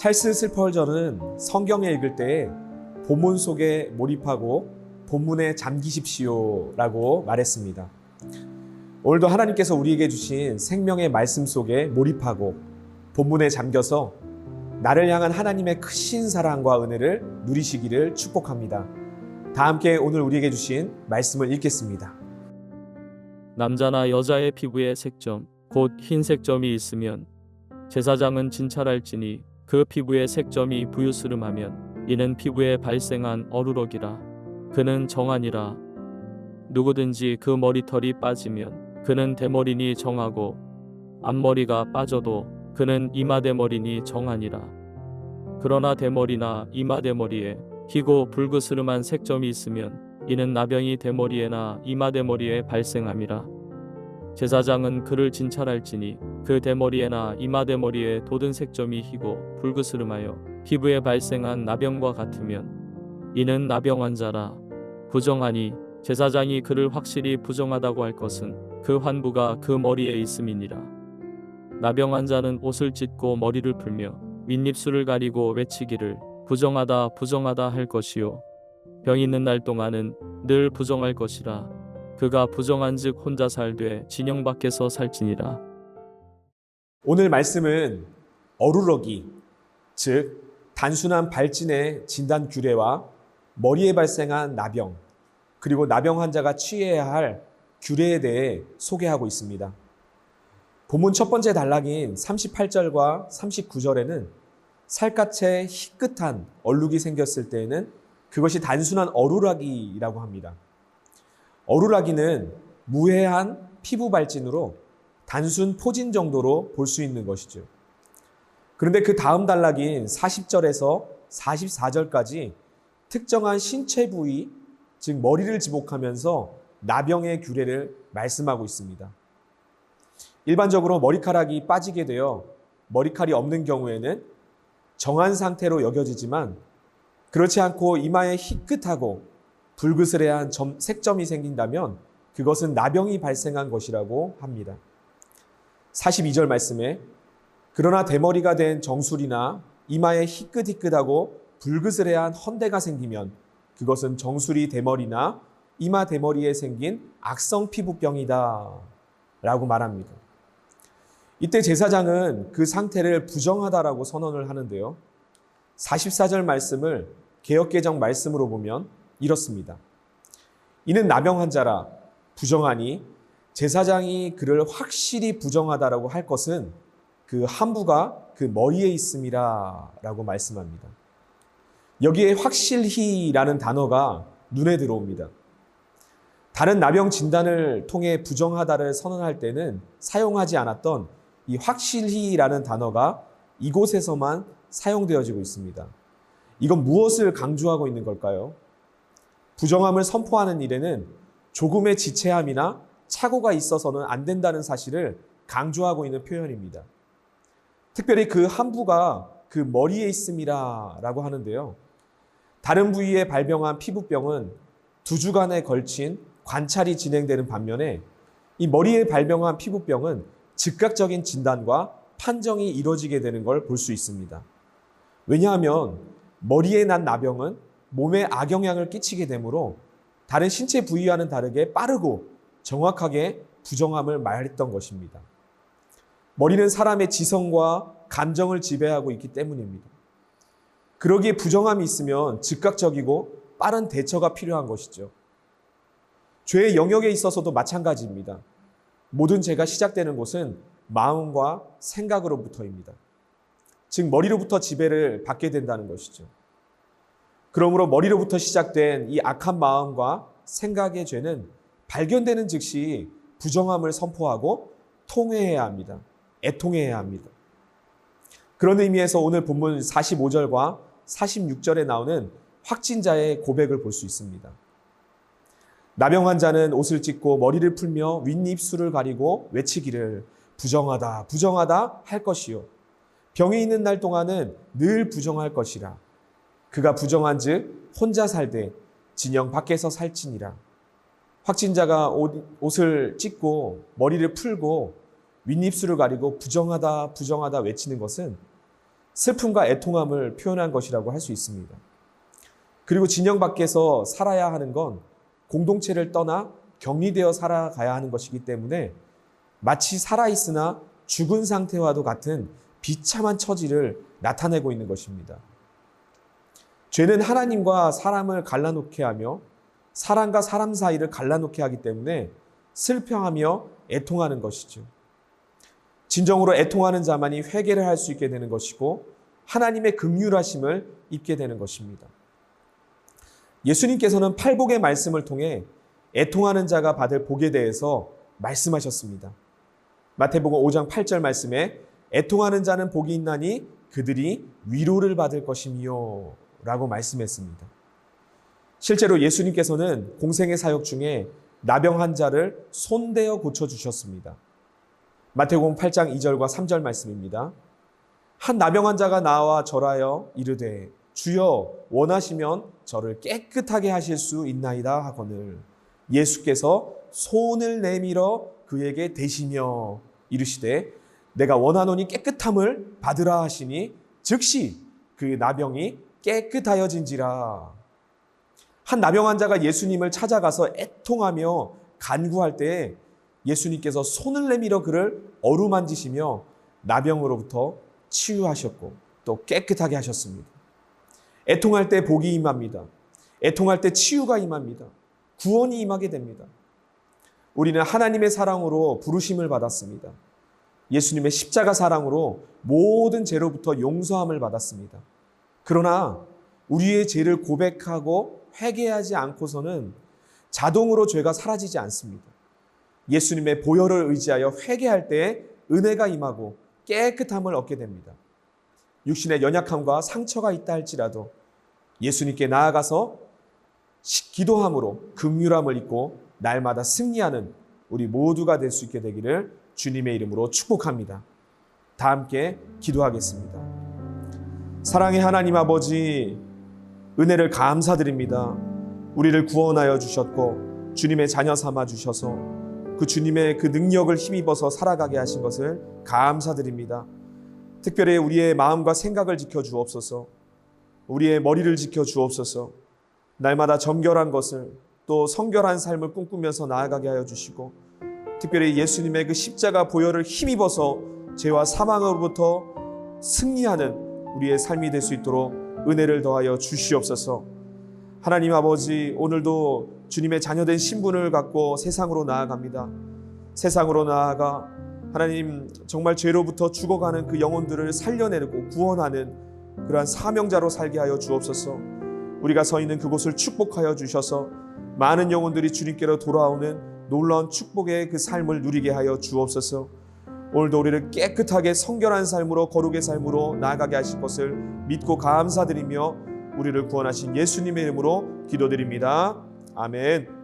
찰스 스펄전은 성경에 읽을 때 본문 속에 몰입하고 본문에 잠기십시오라고 말했습니다. 오늘도 하나님께서 우리에게 주신 생명의 말씀 속에 몰입하고 본문에 잠겨서 나를 향한 하나님의 크신 사랑과 은혜를 누리시기를 축복합니다. 다 함께 오늘 우리에게 주신 말씀을 읽겠습니다. 남자나 여자의 피부에 색점, 곧 흰색 점이 있으면 제사장은 진찰할지니 그 피부에 색점이 부유스름하면 이는 피부에 발생한 어루럭이라. 그는 정하니라. 누구든지 그 머리털이 빠지면 그는 대머리니 정하고 앞머리가 빠져도 그는 이마대머리니 정하니라. 그러나 대머리나 이마대머리에 희고 불그스름한 색점이 있으면 이는 나병이 대머리에나 이마대머리에 발생함이라. 제사장은 그를 진찰할지니 그 대머리에나 이마대머리에 돋은 색점이 희고 불그스름하여 피부에 발생한 나병과 같으면 이는 나병 환자라. 부정하니 제사장이 그를 확실히 부정하다고 할 것은 그 환부가 그 머리에 있음이니라. 나병 환자는 옷을 찢고 머리를 풀며 윗입술을 가리고 외치기를 부정하다 부정하다 할 것이요 병 있는 날 동안은 늘 부정할 것이라. 그가 부정한즉 혼자 살되 진영 밖에서 살지니라. 오늘 말씀은 어루러기, 즉 단순한 발진의 진단 규례와 머리에 발생한 나병, 그리고 나병 환자가 취해야 할 규례에 대해 소개하고 있습니다. 본문 첫 번째 단락인 38절과 39절에는 살갗에 희끗한 얼룩이 생겼을 때에는 그것이 단순한 어루라기라고 합니다. 어루라기는 무해한 피부 발진으로 단순 포진 정도로 볼 수 있는 것이죠. 그런데 그 다음 단락인 40절에서 44절까지 특정한 신체 부위, 즉 머리를 지목하면서 나병의 규례를 말씀하고 있습니다. 일반적으로 머리카락이 빠지게 되어 머리칼이 없는 경우에는 정한 상태로 여겨지지만 그렇지 않고 이마에 희끗하고 불그스레한 색점이 생긴다면 그것은 나병이 발생한 것이라고 합니다. 42절 말씀에 그러나 대머리가 된 정술이나 이마에 희끗희끗하고 불그스레한 헌대가 생기면 그것은 정수리 대머리나 이마 대머리에 생긴 악성 피부병이다 라고 말합니다. 이때 제사장은 그 상태를 부정하다라고 선언을 하는데요. 44절 말씀을 개역개정 말씀으로 보면 이렇습니다. 이는 나병 환자라 부정하니 제사장이 그를 확실히 부정하다라고 할 것은 그 함부가 그 머리에 있음이라 라고 말씀합니다. 여기에 확실히라는 단어가 눈에 들어옵니다. 다른 나병 진단을 통해 부정하다를 선언할 때는 사용하지 않았던 이 확실히라는 단어가 이곳에서만 사용되어지고 있습니다. 이건 무엇을 강조하고 있는 걸까요? 부정함을 선포하는 일에는 조금의 지체함이나 착오가 있어서는 안 된다는 사실을 강조하고 있는 표현입니다. 특별히 그 함부가 그 머리에 있음이라 라고 하는데요. 다른 부위에 발병한 피부병은 2주간에 걸친 관찰이 진행되는 반면에 이 머리에 발병한 피부병은 즉각적인 진단과 판정이 이루어지게 되는 걸 볼 수 있습니다. 왜냐하면 머리에 난 나병은 몸에 악영향을 끼치게 되므로 다른 신체 부위와는 다르게 빠르고 정확하게 부정함을 말했던 것입니다. 머리는 사람의 지성과 감정을 지배하고 있기 때문입니다. 그러기에 부정함이 있으면 즉각적이고 빠른 대처가 필요한 것이죠. 죄의 영역에 있어서도 마찬가지입니다. 모든 죄가 시작되는 곳은 마음과 생각으로부터입니다. 즉 머리로부터 지배를 받게 된다는 것이죠. 그러므로 머리로부터 시작된 이 악한 마음과 생각의 죄는 발견되는 즉시 부정함을 선포하고 통회해야 합니다. 애통해야 합니다. 그런 의미에서 오늘 본문 45절과 46절에 나오는 확진자의 고백을 볼 수 있습니다. 나병 환자는 옷을 찢고 머리를 풀며 윗입술을 가리고 외치기를 부정하다 부정하다 할 것이요 병이 있는 날 동안은 늘 부정할 것이라. 그가 부정한즉 혼자 살되 진영 밖에서 살지니라. 확진자가 옷을 찢고 머리를 풀고 윗입술을 가리고 부정하다 부정하다 외치는 것은 슬픔과 애통함을 표현한 것이라고 할 수 있습니다. 그리고 진영 밖에서 살아야 하는 건 공동체를 떠나 격리되어 살아가야 하는 것이기 때문에 마치 살아있으나 죽은 상태와도 같은 비참한 처지를 나타내고 있는 것입니다. 죄는 하나님과 사람을 갈라놓게 하며 사람과 사람 사이를 갈라놓게 하기 때문에 슬퍼하며 애통하는 것이죠. 진정으로 애통하는 자만이 회개를 할 수 있게 되는 것이고 하나님의 긍휼하심을 입게 되는 것입니다. 예수님께서는 팔복의 말씀을 통해 애통하는 자가 받을 복에 대해서 말씀하셨습니다. 마태복음 5장 8절 말씀에 애통하는 자는 복이 있나니 그들이 위로를 받을 것이며 라고 말씀했습니다. 실제로 예수님께서는 공생의 사역 중에 나병 환자를 손대어 고쳐주셨습니다. 마태복음 8장 2절과 3절 말씀입니다. 한 나병 환자가 나와 절하여 이르되 주여 원하시면 저를 깨끗하게 하실 수 있나이다 하거늘 예수께서 손을 내밀어 그에게 대시며 이르시되 내가 원하노니 깨끗함을 받으라 하시니 즉시 그 나병이 깨끗하여진지라. 한 나병 환자가 예수님을 찾아가서 애통하며 간구할 때 예수님께서 손을 내밀어 그를 어루만지시며 나병으로부터 치유하셨고 또 깨끗하게 하셨습니다. 애통할 때 복이 임합니다. 애통할 때 치유가 임합니다. 구원이 임하게 됩니다. 우리는 하나님의 사랑으로 부르심을 받았습니다. 예수님의 십자가 사랑으로 모든 죄로부터 용서함을 받았습니다. 그러나 우리의 죄를 고백하고 회개하지 않고서는 자동으로 죄가 사라지지 않습니다. 예수님의 보혈을 의지하여 회개할 때 은혜가 임하고 깨끗함을 얻게 됩니다. 육신의 연약함과 상처가 있다 할지라도 예수님께 나아가서 기도함으로 긍휼함을 입고 날마다 승리하는 우리 모두가 될 수 있게 되기를 주님의 이름으로 축복합니다. 다 함께 기도하겠습니다. 사랑의 하나님 아버지, 은혜를 감사드립니다. 우리를 구원하여 주셨고 주님의 자녀 삼아 주셔서 그 주님의 그 능력을 힘입어서 살아가게 하신 것을 감사드립니다. 특별히 우리의 마음과 생각을 지켜 주옵소서. 우리의 머리를 지켜 주옵소서. 날마다 정결한 것을 또 성결한 삶을 꿈꾸면서 나아가게 하여 주시고 특별히 예수님의 그 십자가 보혈을 힘입어서 죄와 사망으로부터 승리하는 우리의 삶이 될 수 있도록 은혜를 더하여 주시옵소서. 하나님 아버지, 오늘도 주님의 자녀된 신분을 갖고 세상으로 나아갑니다. 세상으로 나아가 하나님 정말 죄로부터 죽어가는 그 영혼들을 살려내고 구원하는 그러한 사명자로 살게 하여 주옵소서. 우리가 서 있는 그곳을 축복하여 주셔서 많은 영혼들이 주님께로 돌아오는 놀라운 축복의 그 삶을 누리게 하여 주옵소서. 오늘도 우리를 깨끗하게 성결한 삶으로 거룩의 삶으로 나아가게 하실 것을 믿고 감사드리며 우리를 구원하신 예수님의 이름으로 기도드립니다. 아멘.